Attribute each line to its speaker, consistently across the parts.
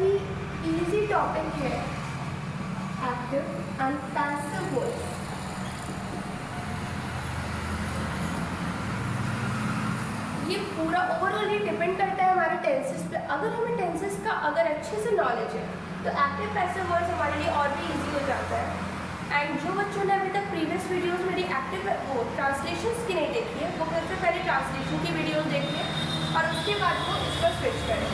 Speaker 1: ही easy topic है active and passive voice. ये पूरा ओवरऑल ये डिपेंड करता है हमारे टेंसेस पे। अगर हमें टेंसेस का अगर अच्छे से नॉलेज है तो एक्टिव पैसिव वॉइस हमारे लिए और भी इजी हो जाता है। एंड जो बच्चों ने अभी तक प्रीवियस वीडियोस मेरी एक्टिव वो ट्रांसलेशंस की नहीं देखी है, वो सबसे पहले ट्रांसलेशन की वीडियोस देखिए और उसके बाद वो इस पर स्विच करें।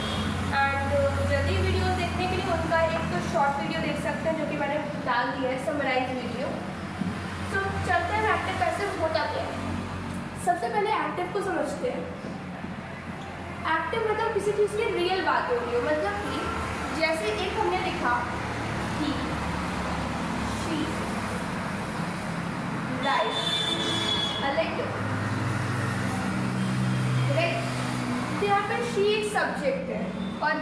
Speaker 1: एंड जल्दी वीडियो देखने के लिए उनका एक तो शॉर्ट वीडियो देख सकते हैं जो कि मैंने डाल दिया है, समराइज वीडियो। तो चलते हैं एक्टिव पैसिव होता क्या है। सबसे पहले एक्टिव को समझते हैं। एक्टिव मतलब किसी चीज़ की रियल बात हो रही हो, मतलब कि जैसे एक हमने लिखा he, she, write, a letter, right. तो यहाँ पे शी एक सब्जेक्ट है और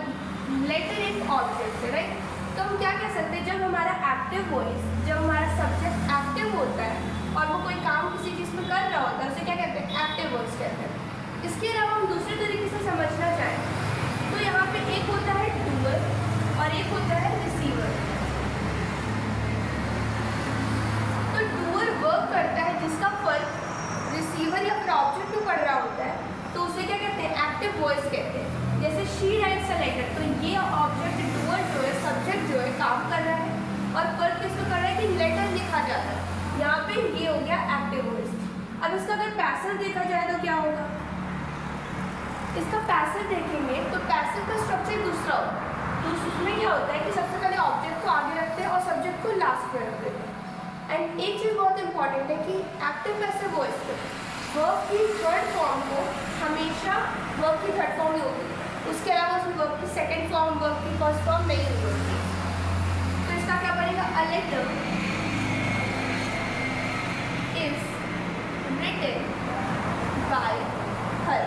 Speaker 1: लेटर एक ऑब्जेक्ट है, राइट। तो हम क्या कह सकते हैं, जब हमारा एक्टिव वॉइस, जब हमारा सब्जेक्ट एक्टिव होता है और वो कोई काम किसी चीज़ में कर रहा होता है, उसे क्या कहते हैं, एक्टिव वॉइस कहते हैं। इसके अलावा हम दूसरे तरीके से समझना चाहें तो यहाँ पे एक होता है डूअर और एक होता है रिसीवर। तो डूअर वर्क करता है जिसका फर्क रिसीवर या फिर ऑब्जेक्ट को पढ़ रहा होता है, तो उसे क्या कहते हैं, एक्टिव वॉइस कहते हैं। जैसे शी राइट्स अ लेटर, तो ये ऑब्जेक्ट डूअर जो है, सब्जेक्ट जो है, काम कर रहा है और फर्क किसको कर रहा है कि लेटर लिखा जाता है। यहाँ पे ये हो गया एक्टिव वॉइस। अब इसका अगर पैसिव देखा जाए तो क्या होगा, इसका पैसिव देखेंगे तो पैसिव का स्ट्रक्चर दूसरा होता है। तो उसमें क्या होता है कि सबसे पहले ऑब्जेक्ट को आगे रखते हैं और सब्जेक्ट को लास्ट में रखते हैं। एंड एक चीज़ बहुत इंपॉर्टेंट है कि एक्टिव पैसिव वॉइस पे वर्ब की थर्ड फॉर्म को हमेशा वर्ब की थर्ड फॉर्म ही होगी, उसके अलावा उसमें वर्ब की सेकेंड फॉर्म, वर्ब की फर्स्ट फॉर्म नहीं होगी। तो इसका क्या बनेगा, a letter is written by her.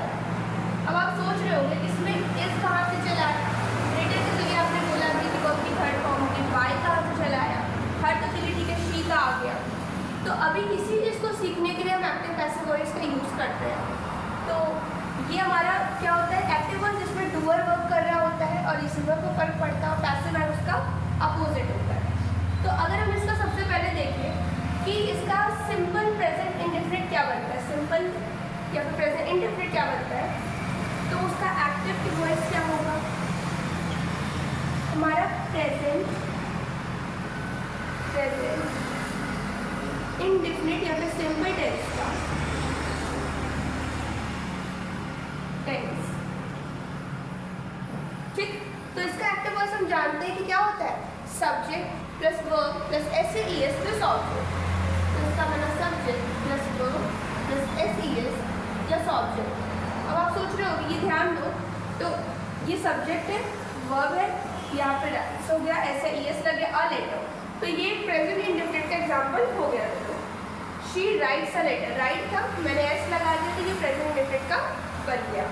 Speaker 1: अब आप सोच रहे होंगे इसमें इस कहाँ से चला है, रिटन के लिए आपने बोला कि वर्ब की थर्ड फॉर्म की, बाय कहाँ से चला आया, हर तो चलिए ठीक है, शी का आ गया। तो अभी इसी चीज़ को सीखने के लिए हम एक्टिव पैसिव वॉइस का यूज़ करते हैं। तो ये हमारा क्या होता है, एक्टिव वॉइस जिसमें डूअर वर्क कर रहा होता है और रिसीवर को फर्क पड़ता है, और पैसिव है उसका अपोजिट होता है। तो अगर हम इसका सबसे पहले देखें कि इसका सिंपल प्रेजेंट इंडेफिनिट क्या बनता है, सिंपल या फिर प्रेजेंट इंडेफिनिट क्या बनता है, तो उसका एक्टिव की वॉइस क्या होगा, हमारा प्रेजेंट इंडेफिनिट या फिर सिंपल टेंस का टेंस। ठीक, तो इसका एक्टिव वॉइस हम जानते हैं कि क्या होता है, subject plus verb plus S plus object. तो इसका बना subject plus verb plus S plus object. अब आप सोच रहे हो ये ध्यान दो, तो ये सब्जेक्ट है, वर्ब है, यहाँ पे राइट्स हो गया, एस लग गया, अ लेटर। तो ये प्रेजेंट इंडेफिनिट का एग्जांपल हो गया। देखो she writes a letter, write था, मैंने एस लगा दिया तो ये प्रेजेंट इंडेफिनिट का बन गया।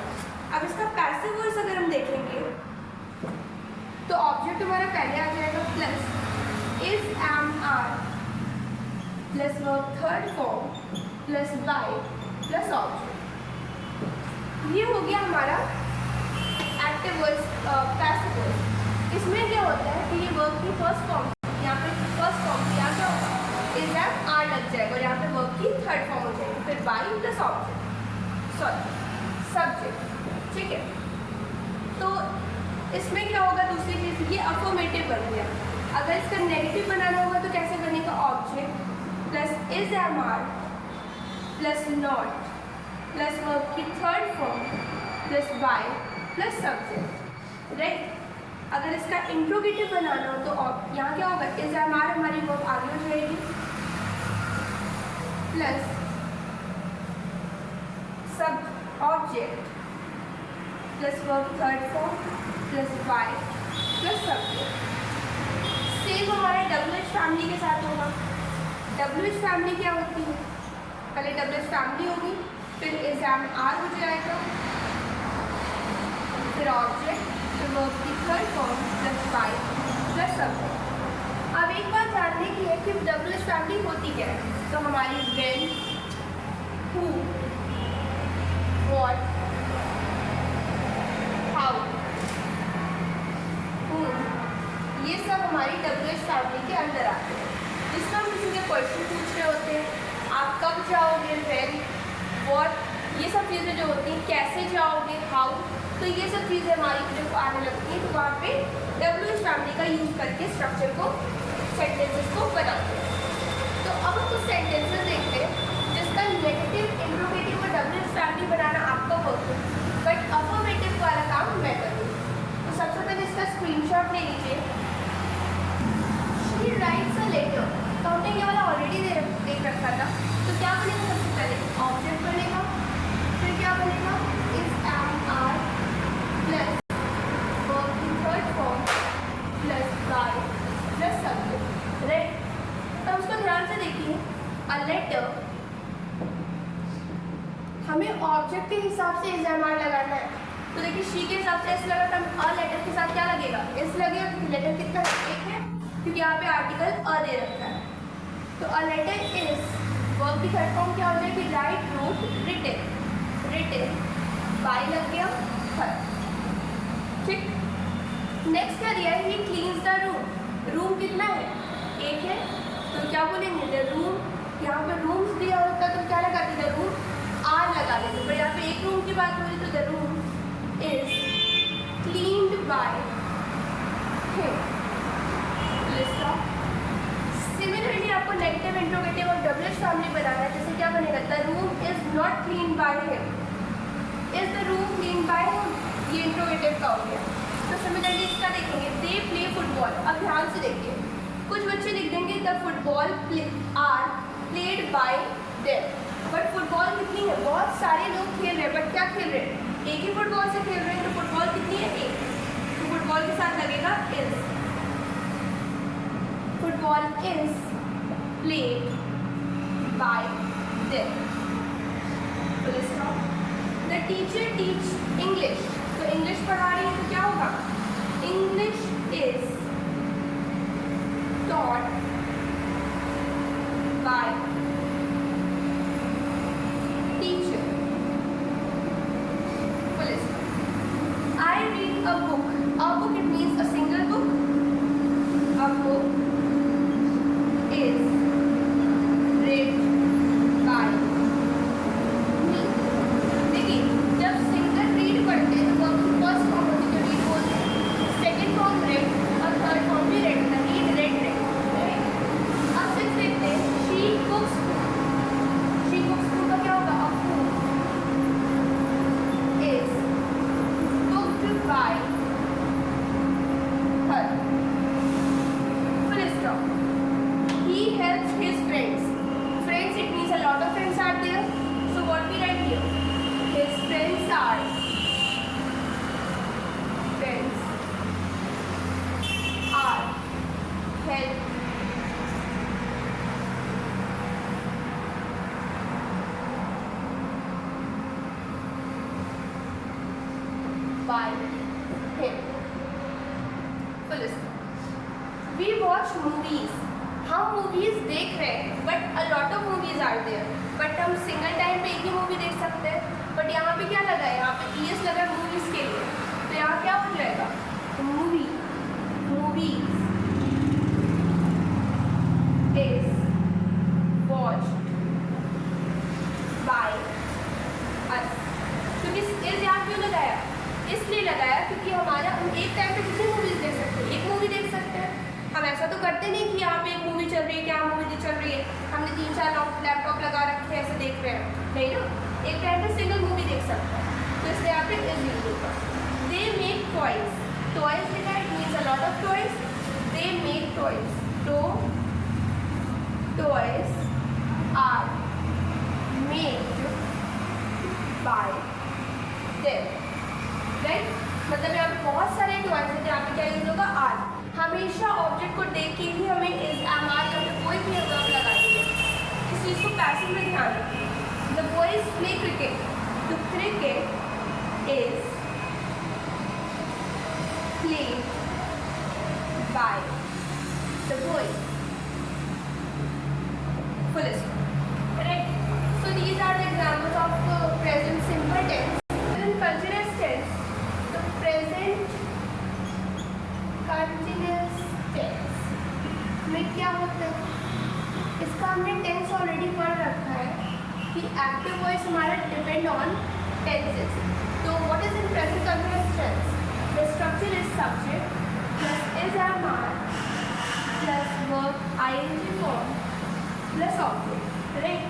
Speaker 1: अब इसका पैसिव वॉइस अगर हम देखेंगे तो ऑब्जेक्ट हमारा पहले आ जाएगा plus is am are plus verb third form plus by plus object. ये हो गया हमारा एक्टिव वॉइस, पैसिव वॉइस। इसमें क्या होता है कि ये वर्ब की फर्स्ट फॉर्म, यहाँ पे फर्स्ट फॉर्म यहाँ क्या होगा, इज एम आर लग जाएगा और यहाँ पे वर्ब की थर्ड फॉर्म हो जाएगी, फिर by plus object, sorry subject. ठीक है, तो इसमें क्या होगा, दूसरी चीज़ ये अफर्मेटिव बन गया। अगर इसका नेगेटिव बनाना होगा तो कैसे बनेगा, object plus is am are plus not plus verb की third form plus by plus subject, right. अगर इसका इंट्रोगेटिव बनाना हो तो यहाँ क्या होगा, इज एम आर हमारी वर्ब आगे हो जाएगी plus sub object plus verb third form plus by plus subject. Same हमारा WH फैमिली के साथ होगा। WH फैमिली क्या होती है, पहले WH फैमिली होगी, फिर इज एम आर हो जाएगा, फिर ऑब्जेक्ट, फिर वर्ब की third form plus by plus subject. अब एक बात जानने की है कि WH फैमिली होती क्या है, तो हमारी when, who, what, how, whom, ये सब हमारी WH फैमिली के अंदर आते हैं। जिसमें हम किसी के क्वेश्चन पूछ रहे होते हैं, आप कब जाओगे, व्हेन, व्हाट, ये सब चीज़ें जो होती हैं, कैसे जाओगे, हाउ, तो ये सब चीज़ें हमारी जब आने लगती हैं तो वहाँ पे WH फैमिली का यूज़ करके स्ट्रक्चर को, सेंटेंसेस को बनाते हैं। तो अब हम कुछ सेंटेंसेस देखते हैं जिसका नेगेटिव, इंट्रोगेटिव और WH फैमिली बनाना आपका वर्क है, बट अफर्मेटिव वाला काम मैं करूँगी। तो सबसे पहले इसका स्क्रीनशॉट ले लीजिए। She writes a letter, तो हमने ये वाला ऑलरेडी देख रखा था। तो क्या बनेगा सबसे पहले, ऑब्जेक्ट बनेगा, फिर क्या बनेगा, is am are plus verb in third form plus by plus subject, right. तो उसको ध्यान से देखिए, अ लेटर, हमें ऑब्जेक्ट के हिसाब से इज एम आर लगाना है। तो देखिए शी के हिसाब से एस लगा, तो अ लेटर के साथ क्या लगेगा, एस लगेगा, क्योंकि लेटर कितना है, एक है, क्योंकि यहाँ पे आर्टिकल अ दे रखा है। तो अ लेटर इज, वर्ब की थर्ड फॉर्म क्या हो जाएगी, right, wrote, written, written by लग गया, हर, ठीक। नेक्स्ट क्या दिया है, he cleans the room, room कितना है, एक है, तो क्या बोलेंगे, द रूम, यहाँ पे रूम्स दिया होता तो क्या लगाते, द रूम आर लगा देते, पर यहाँ पे एक रूम की बात हो रही तो the room is cleaned by him. Similarly आपको नेगेटिव, इंट्रोगेटिव और WH फैमिली बनाना है। जैसे क्या बनेगा, the room is not clean by him, is the room clean by him, ये इंट्रोगेटिव का हो गया। तो सिमिलरली इसका देखेंगे, दे प्ले फुटबॉल। अब ध्यान से देखिए, कुछ बच्चे लिख देंगे the football are played by them, but football कितनी है, बहुत सारे लोग खेल रहे हैं, बट क्या खेल रहे हैं, एक ही फुटबॉल से खेल रहे हैं, तो फुटबॉल कितनी है, एक, तो फुटबॉल के साथ लगेगा is, football is played by them, full stop. The teacher teach English, तो इंग्लिश पढ़ा रही है तो क्या होगा, English is taught by teacher, full stop। I read a book, it means a single book, a book is read by me। देखिए जब single read पढ़ते हैं तो फर्स्ट फॉर्म होती है, रीड बोलते हैं, सेकेंड फॉर्म रेड और थर्ड फॉर्म भी रेड, रीड रेड रेड। अब सिक्स देखते हैं, शी कुक्स का क्या होगा, अ food is cooked bye her, full stop. He helps his friends, friends it means a lot of friends are there, so what we write here, his friends are, friends are help by him, full stop। We watch movies, हम movies देख रहे हैं, but a lot of movies are there, but हम single time पे एक ही movie देख सकते हैं, बट यहाँ पे क्या लगा है, यहाँ पे ES लगा है मूवीज के लिए, तो यहाँ क्या हो जाएगा, movie, movies is watched by us. क्योंकि इज यहाँ क्यों लगाया, इसलिए लगाया क्योंकि हमारा, हम एक टाइम पे कितनी मूवीज देख सकते हैं, एक मूवी देख सकते हैं। हम ऐसा तो करते नहीं कि यहाँ पे एक मूवी चल रही है, क्या मूवी चल रही है, हमने 3-4 लैपटॉप लगा रखे हैं, ऐसे देख रहे हैं, नहीं ना, एक टाइम पे सिंगल मूवी देख सकते हैं, तो इसलिए यहाँ पे इज यूज होगा। दे मेक टॉयज, टॉयज लिखा है, it means a lot of toys, they make toys, तो toys are made by them, right. मतलब यहाँ पे बहुत सारे टॉयज हैं, यहाँ पे क्या यूज होगा, आर। हमेशा ऑब्जेक्ट को देख के ही हमें इज एम आर या फिर कोई भी वर्ब लगानी है, इस चीज़ को पैसिव में ध्यान रखिए। द बॉयज प्ले क्रिकेट, तो cricket is played by the boys, full stop, right. So these are the examples of present simple tense. Present continuous tense, तो प्रेजेंट continuous एक्टिव वॉइस हमारा डिपेंड ऑन टेंसेस. तो what is in present continuous tense? The structure is subject plus is am are plus verb ING form plus object, right?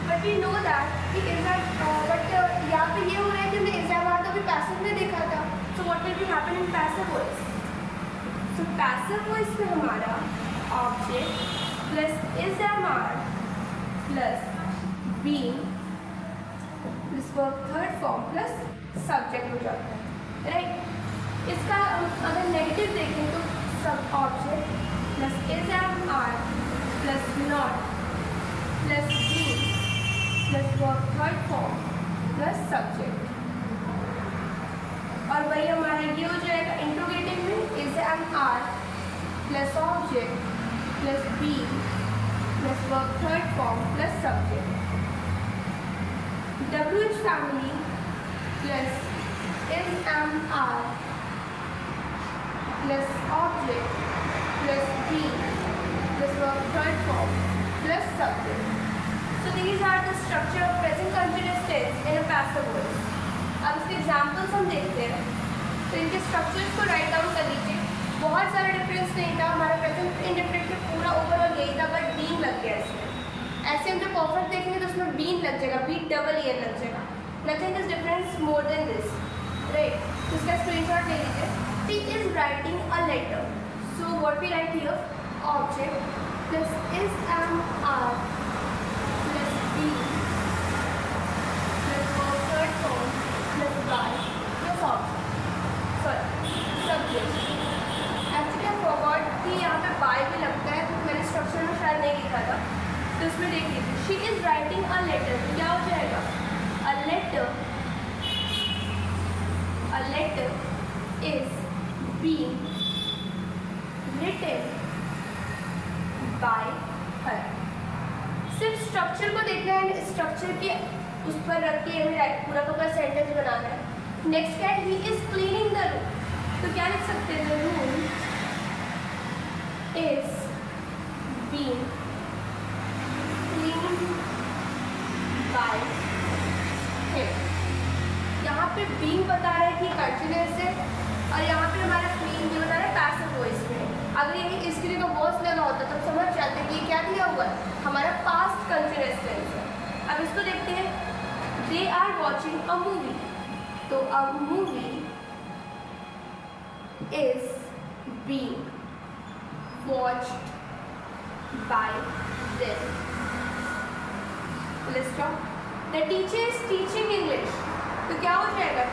Speaker 1: But we know that कि is but यहाँ पे ये हो रहा है कि हमने इज एम आर तो भी पैसिव में देखा था. So what will be happen in passive voice? So passive voice में हमारा object plus is am are plus being plus verb third form plus subject हो जाता है, राइट? इसका अगर नेगेटिव देखें तो सब object plus is am are plus not plus being plus verb third form plus subject. और वही हमारा ये हो जाएगा इंट्रोगेटिव में is am are plus object plus be plus verb third form plus subject. WH family plus is am are plus object plus be plus verb third form plus subject. So these are the structure of present continuous tense in a passive voice. अब इसके examples हम देखते हैं. तो इनके structures को write down कर लीजिए. बहुत सारा डिफरेंस नहीं था, हमारा प्रेजेंट इंडेफिनिट में पूरा ओवरऑल यही था, बट बीन लग गया इसमें. ऐसे हम जब परफेक्ट देखेंगे तो उसमें बीन लग जाएगा, बी डबल ईयर लग जाएगा. Nothing is difference more than this, right? तो इसका स्क्रीनशॉट ले लीजिए. T is writing a letter. So what we write here? Object plus is am are actually I forgot कि यहाँ पे बाय भी लगता है, तो मैंने स्ट्रक्चर में शायद नहीं लिखा था. तो इसमें देख लीजिए. She is writing a letter. तो क्या हो जाएगा? A letter is being written by her. सिर्फ स्ट्रक्चर को देखना है, स्ट्रक्चर के उस पर रख के हमें पूरा का पूरा सेंटेंस बनाना है. नेक्स्ट क्या है? He is cleaning the room. तो क्या लिख सकते हैं? The room is being cleaned by him. यहाँ पे बीइंग बता रहा है कि कंटिन्यूअस है, और यहाँ पे हमारा क्लीन ये बता रहा है पैसिव वॉइस में. अगर ये इसके लिए का वॉइस लगा होता तब समझ जाते हैं कि क्या दिया हुआ है, हमारा पास्ट कंटिन्यूअस टेंस है. अब इसको देखते हैं. They are watching a movie. तो a movie is being watched by them. Let's stop. The teacher is teaching English. तो क्या हो जाएगा?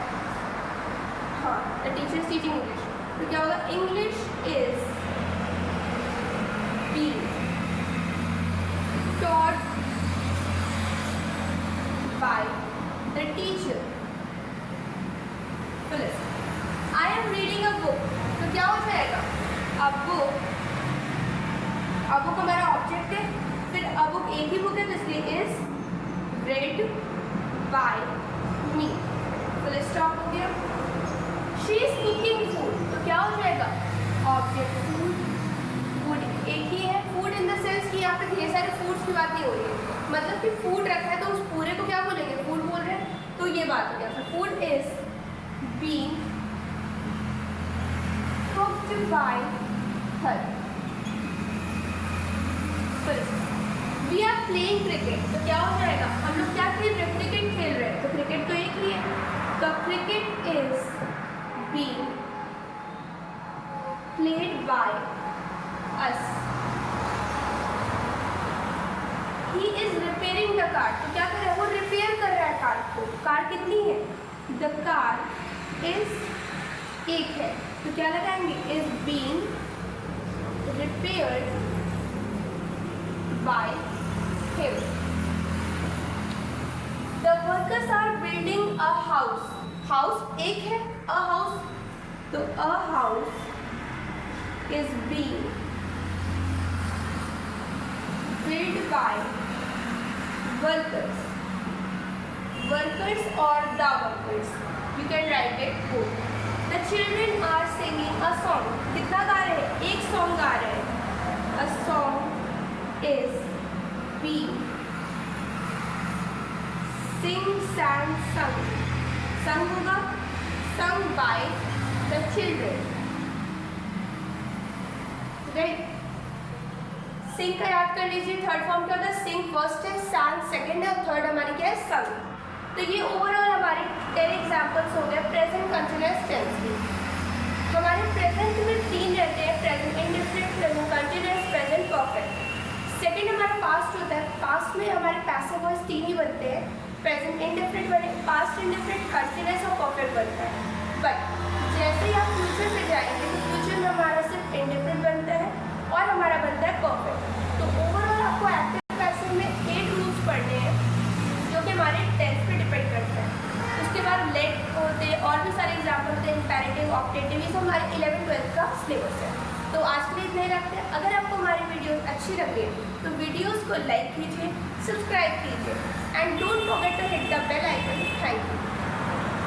Speaker 1: हाँ, the teacher is teaching English. तो क्या होगा? English is being taught by the teacher. So listen. I am reading a book. तो क्या हो जाएगा? A book हमारा ऑब्जेक्ट है, फिर a book एक ही बुक है तो इसलिए is read by me. तो let's stop हो गया. She is cooking food. तो क्या हो जाएगा? ऑब्जेक्ट food, food एक ही है. food in the sense कि यहाँ पे ढेर सारे foods की बात नहीं हो रही है, मतलब कि food रखा है तो उस पूरे को क्या बोलेंगे? food बोल रहे हैं. तो ये बात हो गया. food is being cooked by her. We are playing cricket. तो क्या हो जाएगा? हम लोग क्या खेल रहे हैं? क्रिकेट खेल रहे हैं. तो क्रिकेट तो एक ही है. तो cricket is being played by us. He is repairing the car. तो क्या कर रहा है? वो रिपेयर कर रहा है कार को. कार कितनी है? The car is एक है. तो क्या लगाएंगे? is being repaired by him. The workers are building a house. House एक है, a house. तो a house is being built by workers. Workers or the workers. You can write it both. The children are singing a song. कितना गा रहे हैं? एक song गा रहे हैं. A song is being सिंग, सैंग, संग। संग होगा sung by the children, right. Sing का याद कर लीजिए, थर्ड फॉर्म क्या होता है, सिंग फर्स्ट है, सैंग सेकंड है और थर्ड हमारी क्या है, संग। तो ये ओवरऑल हमारे 10 एग्जाम्पल्स हो गए प्रेजेंट कंटिन्यूअस टेंस के। हमारे प्रेजेंट में 3 रहते हैं, present indefinite, present continuous, present perfect. Second हमारा पास्ट होता है, पास्ट में हमारे पैसिव वॉइस 3 ही बनते हैं, प्रेजेंट इंडेफिनिट बने, पास्ट इंडेफिनिट, कंटिन्यूअस और परफेक्ट बनता है। बट जैसे ही आप फ्यूचर पे जाएंगे तो फ्यूचर में हमारा सिर्फ इंडेफिनिट बनता है और हमारा बनता है परफेक्ट। तो ओवरऑल आपको एक्टिव पैसिव में 8 रूल्स पढ़ने हैं जो कि हमारे टेंस पे डिपेंड करते हैं। उसके बाद लेट होते हैं, और भी सारे एग्जाम्पल होते हैं, इम्पेरेटिव, ऑप्टेटिव, ये सब हमारे 11-12 का सिलेबस है। तो आज के लिए इतना ही रखते हैं। अगर आपको हमारी वीडियोस अच्छी लगे तो वीडियोस को लाइक कीजिए, सब्सक्राइब कीजिए and don't forget to hit the bell icon. Thank you.